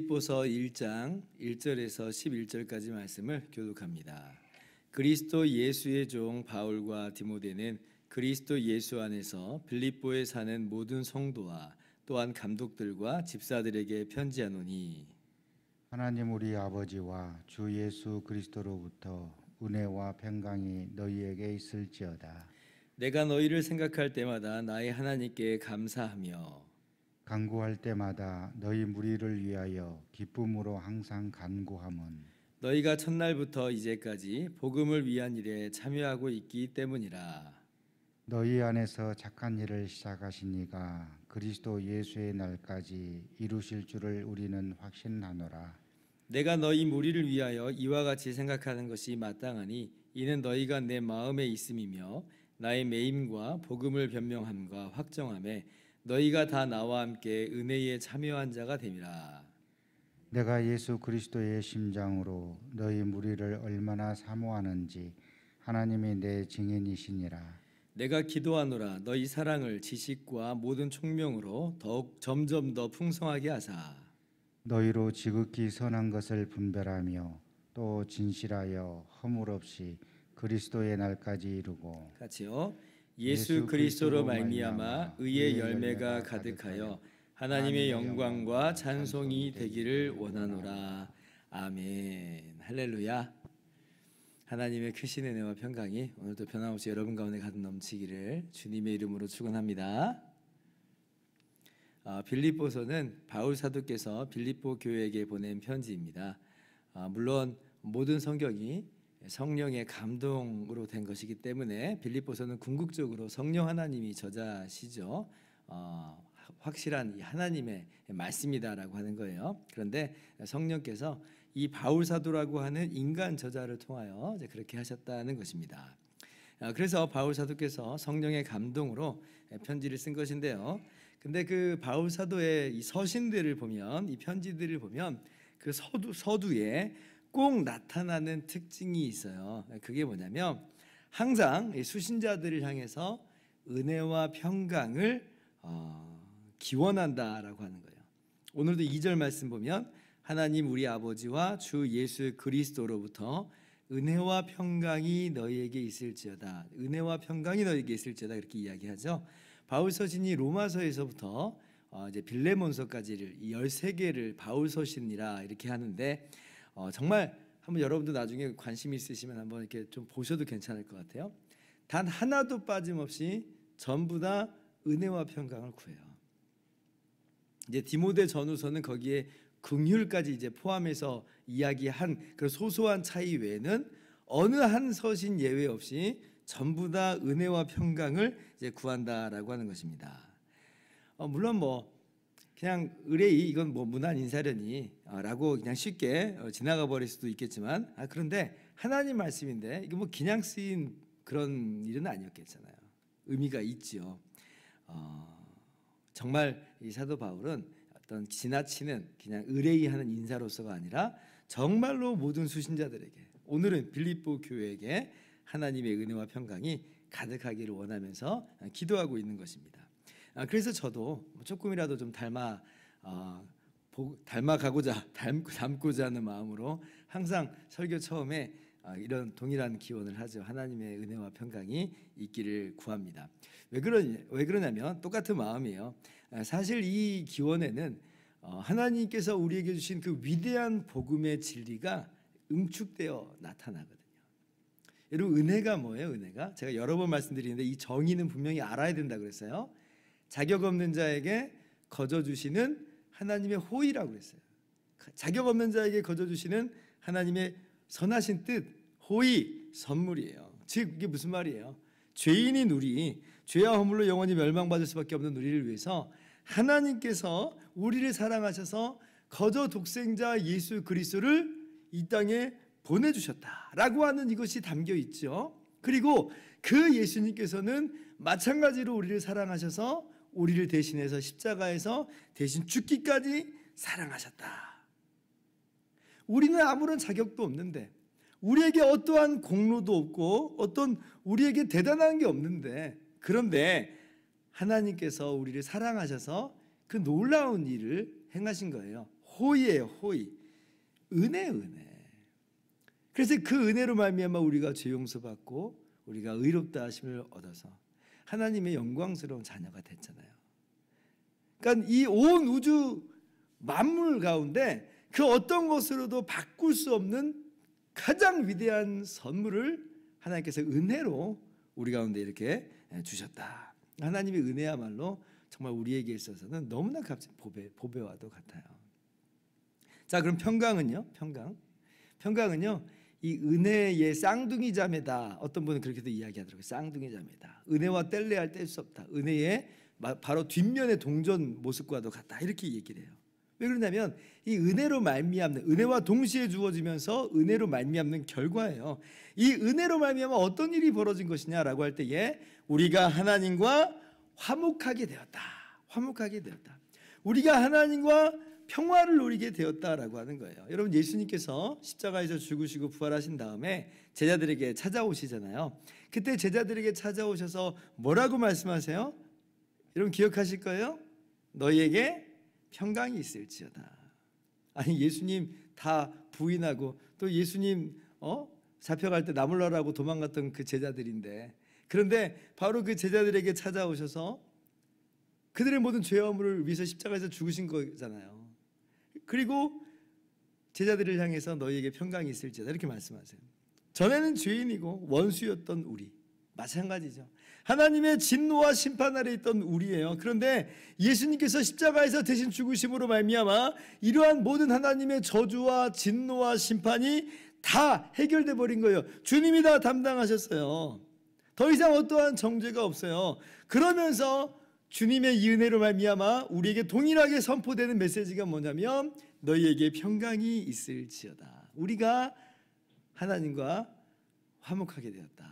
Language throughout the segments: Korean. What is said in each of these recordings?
빌립보서 1장 1절에서 11절까지 말씀을 교독합니다. 그리스도 예수의 종 바울과 디모데는 그리스도 예수 안에서 빌립보에 사는 모든 성도와 또한 감독들과 집사들에게 편지하노니, 하나님 우리 아버지와 주 예수 그리스도로부터 은혜와 평강이 너희에게 있을지어다. 내가 너희를 생각할 때마다 나의 하나님께 감사하며 간구할 때마다 너희 무리를 위하여 기쁨으로 항상 간구함은 너희가 첫날부터 이제까지 복음을 위한 일에 참여하고 있기 때문이라. 너희 안에서 착한 일을 시작하신 이가 그리스도 예수의 날까지 이루실 줄을 우리는 확신하노라. 내가 너희 무리를 위하여 이와 같이 생각하는 것이 마땅하니 이는 너희가 내 마음에 있음이며 나의 매임과 복음을 변명함과 확정함에 너희가 다 나와 함께 은혜에 참여한 자가 됨이라. 내가 예수 그리스도의 심장으로 너희 무리를 얼마나 사모하는지 하나님이 내 증인이시니라. 내가 기도하노라 너희 사랑을 지식과 모든 총명으로 더욱 점점 더 풍성하게 하사 너희로 지극히 선한 것을 분별하며 또 진실하여 허물 없이 그리스도의 날까지 이루고 같이요. 예수 그리스도로 말미암아 의의 열매가 가득하여 하나님의 영광과 찬송이 되기를 원하노라. 아멘. 할렐루야. 하나님의 크신 은혜와 평강이 오늘도 변함없이 여러분 가운데 가득 넘치기를 주님의 이름으로 축원합니다. 빌립보서는 바울 사도께서 빌립보 교회에게 보낸 편지입니다. 물론 모든 성경이 성령의 감동으로 된 것이기 때문에 빌립보서는 궁극적으로 성령 하나님이 저자시죠. 확실한 하나님의 말씀이다라고 하는 거예요. 그런데 성령께서 이 바울 사도라고 하는 인간 저자를 통하여 이제 그렇게 하셨다는 것입니다. 그래서 바울 사도께서 성령의 감동으로 편지를 쓴 것인데요. 근데 그 바울 사도의 이 서신들을 보면, 이 편지들을 보면 그 서두에 꼭 나타나는 특징이 있어요. 그게 뭐냐면 항상 수신자들을 향해서 은혜와 평강을 기원한다라고 하는 거예요. 오늘도 2절 말씀 보면 하나님 우리 아버지와 주 예수 그리스도로부터 은혜와 평강이 너희에게 있을지어다. 은혜와 평강이 너희에게 있을지어다. 그렇게 이야기하죠. 바울 서신이 로마서에서부터 이제 빌레몬서까지를 이 13개를 바울 서신이라 이렇게 하는데 정말 한번 여러분도 나중에 관심 있으시면 한번 이렇게 좀 보셔도 괜찮을 것 같아요. 단 하나도 빠짐없이 전부 다 은혜와 평강을 구해요. 이제 디모데 전후서는 거기에 긍휼까지 이제 포함해서 이야기한 그런 소소한 차이 외에는 어느 한 서신 예외 없이 전부 다 은혜와 평강을 이제 구한다라고 하는 것입니다. 물론 뭐 그냥 의뢰이 이건 뭐 문안 인사련이라고 그냥 쉽게 지나가 버릴 수도 있겠지만 그런데 하나님 말씀인데 이게 뭐 그냥 쓰인 그런 일은 아니었겠잖아요. 의미가 있지요. 정말 이 사도 바울은 어떤 지나치는 그냥 의뢰이하는 인사로서가 아니라 정말로 모든 수신자들에게 오늘은 빌립보 교회에게 하나님의 은혜와 평강이 가득하기를 원하면서 기도하고 있는 것입니다. 그래서 저도 조금이라도 좀 닮고자 하는 마음으로 항상 설교 처음에 이런 동일한 기원을 하죠. 하나님의 은혜와 평강이 있기를 구합니다. 왜 그러냐면 똑같은 마음이에요. 사실 이 기원에는 하나님께서 우리에게 주신 그 위대한 복음의 진리가 응축되어 나타나거든요. 여러분 은혜가 뭐예요? 은혜가 제가 여러 번 말씀드리는데 이 정의는 분명히 알아야 된다 그랬어요. 자격 없는 자에게 거저 주시는 하나님의 호의라고 그랬어요. 자격 없는 자에게 거저 주시는 하나님의 선하신 뜻, 호의, 선물이에요. 즉 이게 무슨 말이에요? 죄인인 우리, 죄와 허물로 영원히 멸망받을 수밖에 없는 우리를 위해서 하나님께서 우리를 사랑하셔서 거저 독생자 예수 그리스도를 이 땅에 보내주셨다라고 하는 이것이 담겨 있죠. 그리고 그 예수님께서는 마찬가지로 우리를 사랑하셔서 우리를 대신해서 십자가에서 대신 죽기까지 사랑하셨다. 우리는 아무런 자격도 없는데 우리에게 어떠한 공로도 없고 어떤 우리에게 대단한 게 없는데 그런데 하나님께서 우리를 사랑하셔서 그 놀라운 일을 행하신 거예요. 호의예요. 호의. 은혜. 그래서 그 은혜로 말미암아 우리가 죄 용서받고 우리가 의롭다 하심을 얻어서 하나님의 영광스러운 자녀가 됐잖아요. 그러니까 이 온 우주 만물 가운데 그 어떤 것으로도 바꿀 수 없는 가장 위대한 선물을 하나님께서 은혜로 우리 가운데 이렇게 주셨다. 하나님의 은혜야말로 정말 우리에게 있어서는 너무나 값진 보배와도 같아요. 자, 그럼 평강은요? 평강은요, 이 은혜의 쌍둥이 자매다. 어떤 분은 그렇게도 이야기하더라고요. 쌍둥이 자매다. 은혜와 뗄래야 뗄 수 없다. 은혜의 바로 뒷면의 동전 모습과도 같다. 이렇게 얘기를 해요. 왜 그러냐면 이 은혜로 말미암는, 은혜와 동시에 주어지면서 은혜로 말미암는 결과예요. 이 은혜로 말미암아 어떤 일이 벌어진 것이냐라고 할 때에 우리가 하나님과 화목하게 되었다. 우리가 하나님과 평화를 누리게 되었다라고 하는 거예요. 여러분, 예수님께서 십자가에서 죽으시고 부활하신 다음에 제자들에게 찾아오시잖아요. 그때 제자들에게 찾아오셔서 뭐라고 말씀하세요? 여러분 기억하실 거예요? 너희에게 평강이 있을지어다. 아니, 예수님 다 부인하고 또 예수님 잡혀갈 때 나물러라고 도망갔던 그 제자들인데, 그런데 바로 그 제자들에게 찾아오셔서 그들의 모든 죄화물을 위해서 십자가에서 죽으신 거잖아요. 그리고 제자들을 향해서 너희에게 평강이 있을지어다 이렇게 말씀하세요. 전에는 죄인이고 원수였던 우리, 마찬가지죠. 하나님의 진노와 심판 아래 있던 우리예요. 그런데 예수님께서 십자가에서 대신 죽으심으로 말미암아 이러한 모든 하나님의 저주와 진노와 심판이 다 해결돼 버린 거예요. 주님이 다 담당하셨어요. 더 이상 어떠한 정죄가 없어요. 그러면서 주님의 이 은혜로 말미암아 우리에게 동일하게 선포되는 메시지가 뭐냐면 너희에게 평강이 있을지어다. 우리가 하나님과 화목하게 되었다.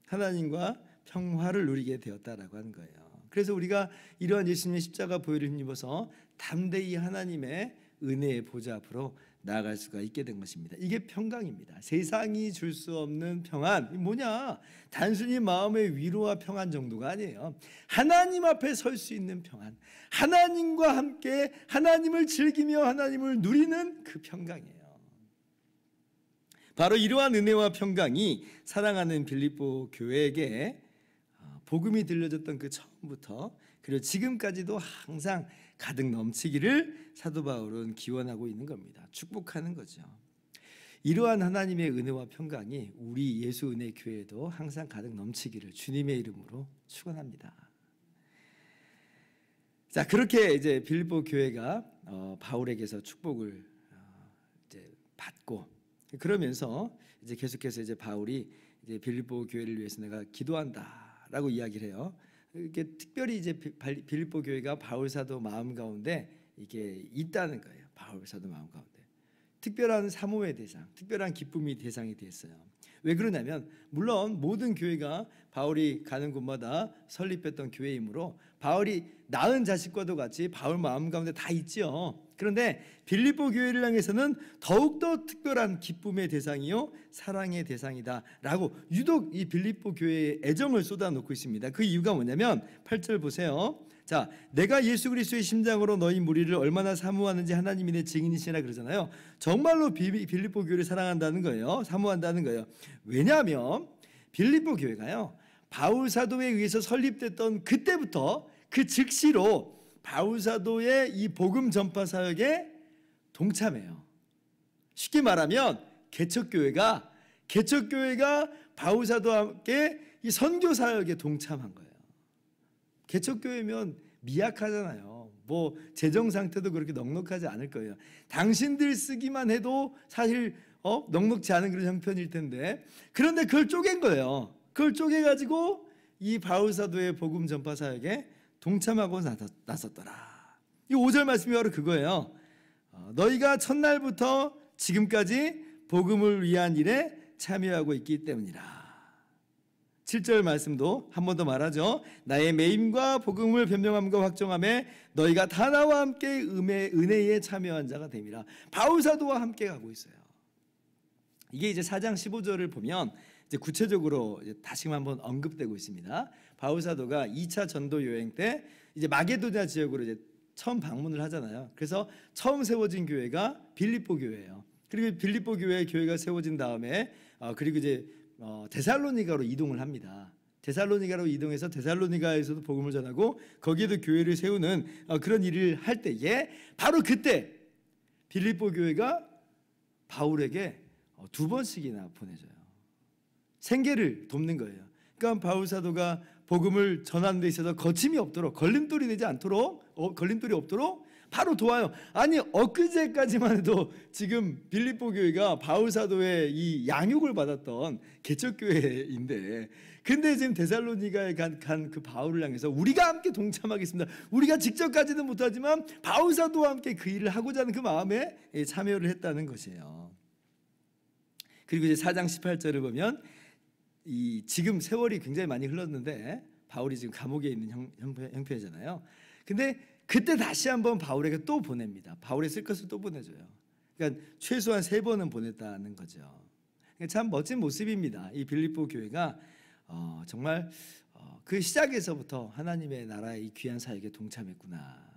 하나님과 평화를 누리게 되었다라고 하는 거예요. 그래서 우리가 이러한 예수님의 십자가 보혈을 힘입어서 담대히 하나님의 은혜의 보좌 앞으로 나아갈 수가 있게 된 것입니다. 이게 평강입니다. 세상이 줄 수 없는 평안. 뭐냐? 단순히 마음의 위로와 평안 정도가 아니에요. 하나님 앞에 설 수 있는 평안. 하나님과 함께 하나님을 즐기며 하나님을 누리는 그 평강이에요. 바로 이러한 은혜와 평강이 사랑하는 빌립보 교회에게 복음이 들려졌던 그 처음부터 그리고 지금까지도 항상 가득 넘치기를 사도 바울은 기원하고 있는 겁니다. 축복하는 거죠. 이러한 하나님의 은혜와 평강이 우리 예수 은혜 교회에도 항상 가득 넘치기를 주님의 이름으로 축원합니다. 자, 그렇게 이제 빌립보 교회가 바울에게서 축복을 이제 받고 그러면서 이제 계속해서 이제 바울이 이제 빌립보 교회를 위해서 내가 기도한다라고 이야기를 해요. 이게 특별히 이제 빌립보 교회가 바울 사도 마음 가운데 이게 있다는 거예요. 바울 사도 마음 가운데 특별한 사모의 대상, 특별한 기쁨이 대상이 됐어요. 왜 그러냐면 물론 모든 교회가 바울이 가는 곳마다 설립했던 교회이므로 바울이 낳은 자식과도 같이 바울 마음 가운데 다 있죠. 그런데 빌립보 교회를 향해서는 더욱더 특별한 기쁨의 대상이요 사랑의 대상이다라고 유독 이 빌립보 교회에 애정을 쏟아놓고 있습니다. 그 이유가 뭐냐면 8절 보세요. 자, 내가 예수 그리스도의 심장으로 너희 무리를 얼마나 사모하는지 하나님이 내 증인이시라 그러잖아요. 정말로 빌립보 교회를 사랑한다는 거예요. 사모한다는 거예요. 왜냐하면 빌립보 교회가요 바울 사도에 의해서 설립됐던 그때부터 그 즉시로 바울 사도의 이 복음 전파 사역에 동참해요. 쉽게 말하면 개척교회가 바울 사도와 함께 이 선교 사역에 동참한 거예요. 개척교회면 미약하잖아요. 뭐 재정 상태도 그렇게 넉넉하지 않을 거예요. 당신들 쓰기만 해도 사실 넉넉지 않은 그런 형편일 텐데, 그런데 그걸 쪼갠 거예요. 그걸 쪼개가지고 이 바울 사도의 복음 전파 사역에 동참하고 나섰더라. 이 5절 말씀이 바로 그거예요. 너희가 첫날부터 지금까지 복음을 위한 일에 참여하고 있기 때문이라. 7절 말씀도 한 번 더 말하죠. 나의 매임과 복음을 변명함과 확정함에 너희가 다 나와 함께 은혜에 참여한 자가 됨이라. 바울 사도와 함께 가고 있어요. 이게 이제 4장 15절을 보면 이제 구체적으로 이제 다시금 한번 언급되고 있습니다. 바울 사도가 2차 전도 여행 때 이제 마게도냐 지역으로 이제 처음 방문을 하잖아요. 그래서 처음 세워진 교회가 빌립보 교회예요. 그리고 빌립보 교회가 세워진 다음에 그리고 이제 데살로니가로 이동을 합니다. 데살로니가로 이동해서 데살로니가에서도 복음을 전하고 거기에도 교회를 세우는 그런 일을 할 때에 바로 그때 빌립보 교회가 바울에게 2번씩이나 보내줘요. 생계를 돕는 거예요. 그러니까 바울 사도가 복음을 전하는 데 있어서 거침이 없도록, 걸림돌이 되지 않도록, 걸림돌이 없도록 바로 도와요. 아니 엊그제까지만 해도 지금 빌립보 교회가 바울 사도의 이 양육을 받았던 개척 교회인데, 근데 지금 데살로니가에 간 그 바울을 향해서 우리가 함께 동참하겠습니다. 우리가 직접 가지는 못하지만 바울 사도와 함께 그 일을 하고자 하는 그 마음에 참여를 했다는 것이에요. 그리고 이제 4장 18절을 보면 지금 세월이 굉장히 많이 흘렀는데 바울이 지금 감옥에 있는 형편이잖아요. 근데 그때 다시 한번 바울에게 또 보냅니다. 바울의 쓸 것을 또 보내줘요. 그러니까 최소한 3번은 보냈다는 거죠. 참 멋진 모습입니다. 이 빌립보 교회가 정말 그 시작에서부터 하나님의 나라의 이 귀한 사역에 동참했구나.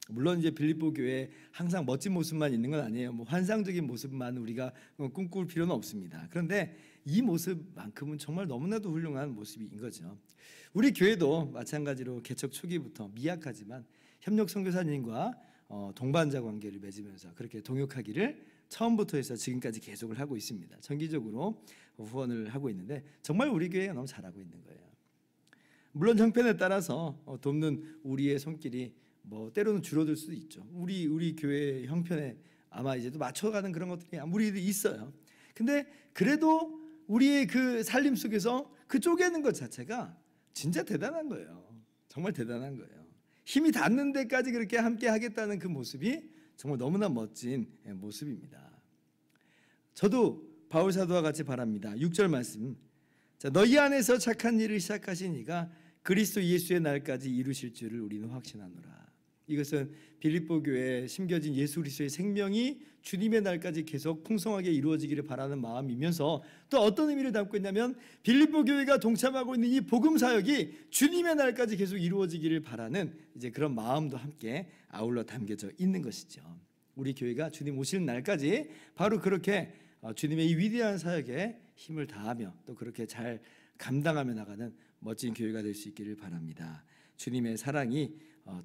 물론 이제 빌립보 교회에 항상 멋진 모습만 있는 건 아니에요. 뭐 환상적인 모습만 우리가 꿈꿀 필요는 없습니다. 그런데 이 모습만큼은 정말 너무나도 훌륭한 모습인 거죠. 우리 교회도 마찬가지로 개척 초기부터 미약하지만 협력 선교사님과 동반자 관계를 맺으면서 그렇게 동역하기를 처음부터 해서 지금까지 계속을 하고 있습니다. 정기적으로 후원을 하고 있는데 정말 우리 교회가 너무 잘하고 있는 거예요. 물론 형편에 따라서 돕는 우리의 손길이 뭐 때로는 줄어들 수도 있죠. 우리 교회 형편에 아마 이제 또 맞춰가는 그런 것들이 아무리 있어요. 근데 그래도 우리의 그 살림 속에서 그 쪼개는 것 자체가 진짜 대단한 거예요. 정말 대단한 거예요. 힘이 닿는 데까지 그렇게 함께 하겠다는 그 모습이 정말 너무나 멋진 모습입니다. 저도 바울 사도와 같이 바랍니다. 6절 말씀. 자, 너희 안에서 착한 일을 시작하신 이가 그리스도 예수의 날까지 이루실 줄을 우리는 확신하노라. 이것은 빌립보 교회에 심겨진 예수 그리스도의 생명이 주님의 날까지 계속 풍성하게 이루어지기를 바라는 마음이면서 또 어떤 의미를 담고 있냐면 빌립보 교회가 동참하고 있는 이 복음 사역이 주님의 날까지 계속 이루어지기를 바라는 이제 그런 마음도 함께 아울러 담겨져 있는 것이죠. 우리 교회가 주님 오시는 날까지 바로 그렇게 주님의 이 위대한 사역에 힘을 다하며 또 그렇게 잘 감당하며 나가는 멋진 교회가 될 수 있기를 바랍니다. 주님의 사랑이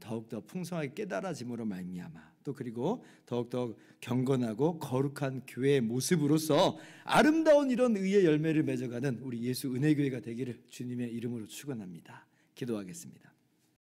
더욱더 풍성하게 깨달아짐으로 말미암아 또 그리고 더욱더 경건하고 거룩한 교회의 모습으로서 아름다운 이런 의의 열매를 맺어가는 우리 예수 은혜교회가 되기를 주님의 이름으로 축원합니다. 기도하겠습니다.